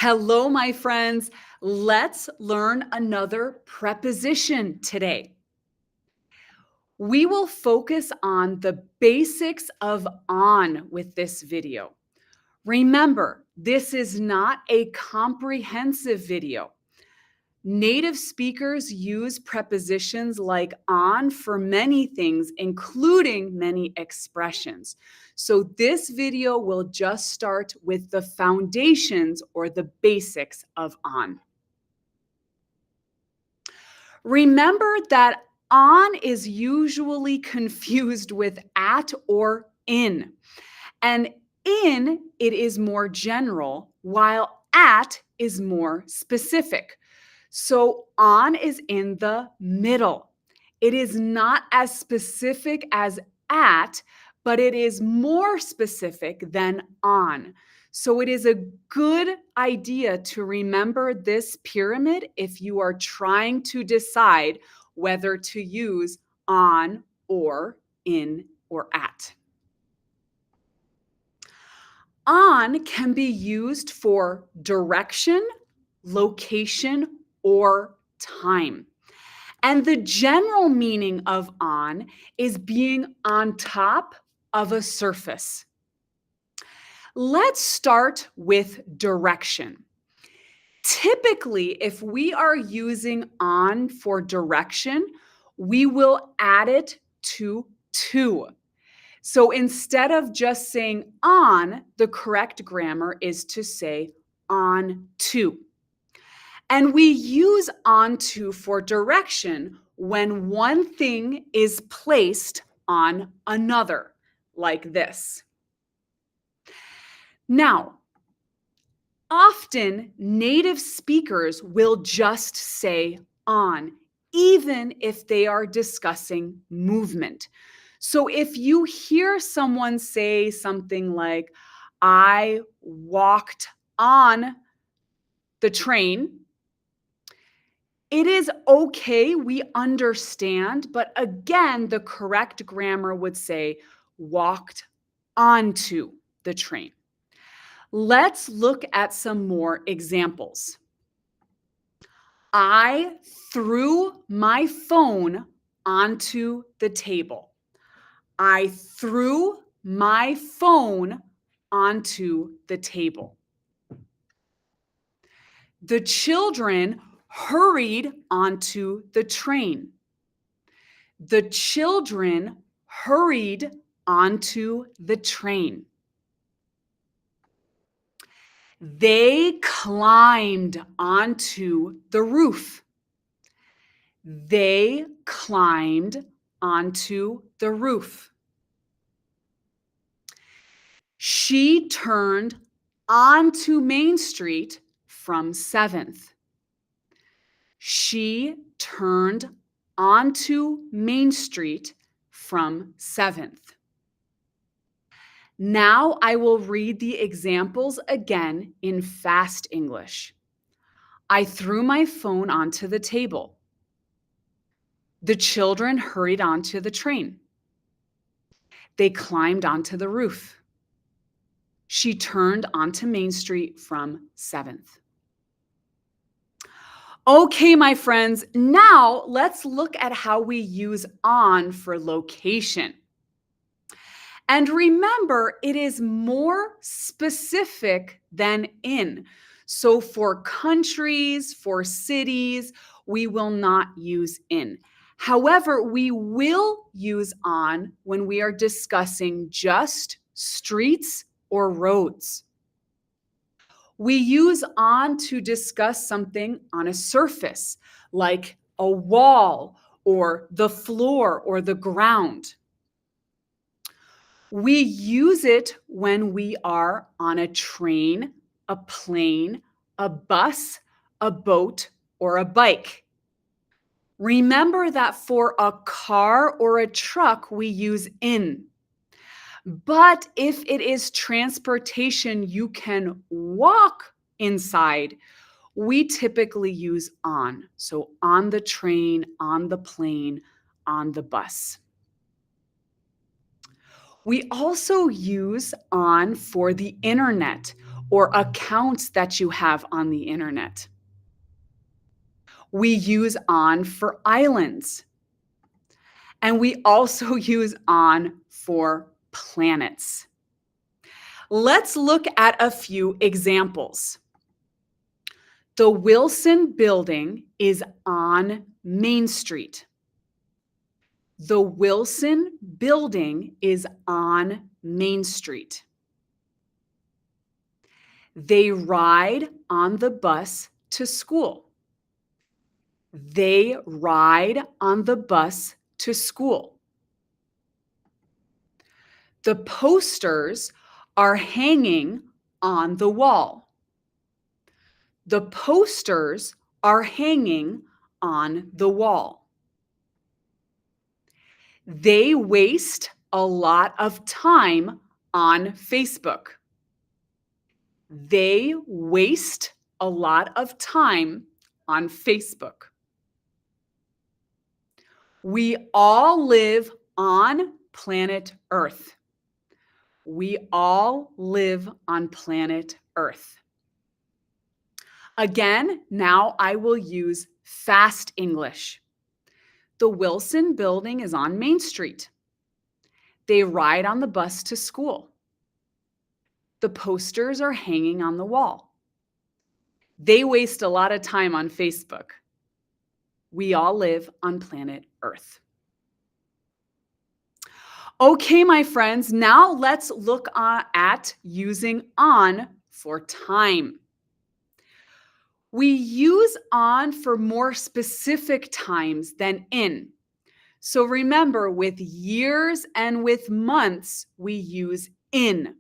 Hello, my friends. Let's learn another preposition today. We will focus on the basics of on with this video. Remember, this is not a comprehensive video. Native speakers use prepositions like on for many things, including many expressions. So this video will just start with the foundations or the basics of on. Remember that on is usually confused with at or in. And in, it is more general, while at is more specific. So on is in the middle. It is not as specific as at, but it is more specific than on. So it is a good idea to remember this pyramid if you are trying to decide whether to use on or in or at. On can be used for direction, location, or time. And the general meaning of on is being on top of a surface. Let's start with direction. Typically, if we are using on for direction, we will add it to So instead of just saying on, the correct grammar is to say on to. And we use on to for direction when one thing is placed on another, like this. Now, often native speakers will just say on, even if they are discussing movement. So if you hear someone say something like, I walked on the train, it is okay, we understand, but again, the correct grammar would say walked onto the train. Let's look at some more examples. I threw my phone onto the table. I threw my phone onto the table. The children hurried onto the train. The children hurried onto the train. They climbed onto the roof. They climbed onto the roof. She turned onto Main Street from 7th. She turned onto Main Street from 7th. Now I will read the examples again in fast English. I threw my phone onto the table. The children hurried onto the train. They climbed onto the roof. She turned onto Main Street from 7th. Okay, my friends, now let's look at how we use on for location. And remember, it is more specific than in. So for countries, for cities, we will not use in. However, we will use on when we are discussing just streets or roads. We use on to discuss something on a surface, like a wall or the floor or the ground. We use it when we are on a train, a plane, a bus, a boat, or a bike. Remember that for a car or a truck, we use in. But if it is transportation you can walk inside, we typically use on. So on the train, on the plane, on the bus. We also use on for the internet or accounts that you have on the internet. We use on for islands. And we also use on for planets. Let's look at a few examples. The Wilson Building is on Main Street. The Wilson Building is on Main Street. They ride on the bus to school. They ride on the bus to school. The posters are hanging on the wall. The posters are hanging on the wall. They waste a lot of time on Facebook. They waste a lot of time on Facebook. We all live on planet Earth. We all live on planet Earth. Again, now I will use fast English. The Wilson Building is on Main Street. They ride on the bus to school. The posters are hanging on the wall. They waste a lot of time on Facebook. We all live on planet Earth. Okay, my friends, now let's look at using on for time. We use on for more specific times than in. So remember, with years and with months, we use in.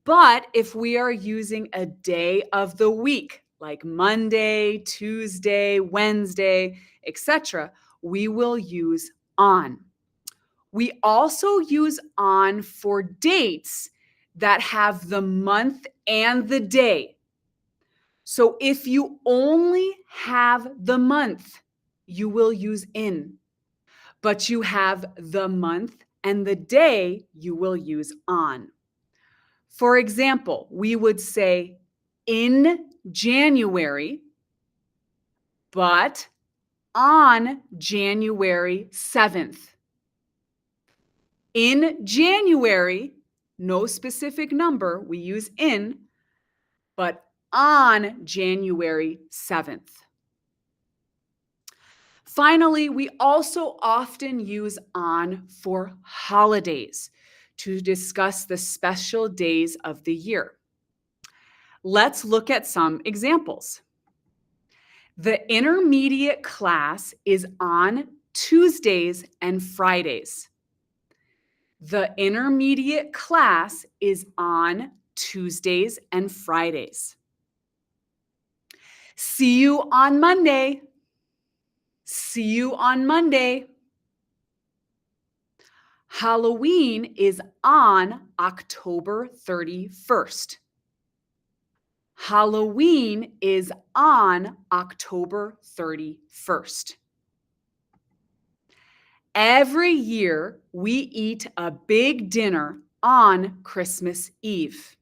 But if we are using a day of the week, like Monday, Tuesday, Wednesday, etc., we will use on. We also use on for dates that have the month and the day. So if you only have the month, you will use in. But you have the month and the day, you will use on. For example, we would say in January, but on January 7th. In January, no specific number, we use in, but on January 7th. Finally, we also often use on for holidays to discuss the special days of the year. Let's look at some examples. The intermediate class is on Tuesdays and Fridays. The intermediate class is on Tuesdays and Fridays. See you on Monday. See you on Monday. Halloween is on October 31st. Halloween is on October 31st. Every year, we eat a big dinner on Christmas Eve.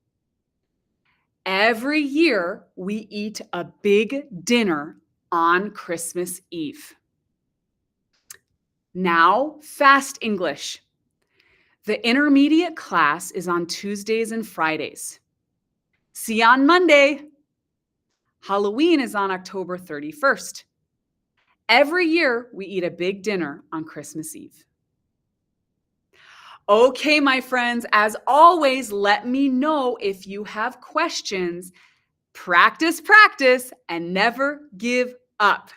Every year, we eat a big dinner on Christmas Eve. Now, fast English. The intermediate class is on Tuesdays and Fridays. See you on Monday. Halloween is on October 31st. Every year, we eat a big dinner on Christmas Eve. Okay, my friends, as always, let me know if you have questions. Practice, practice, and never give up.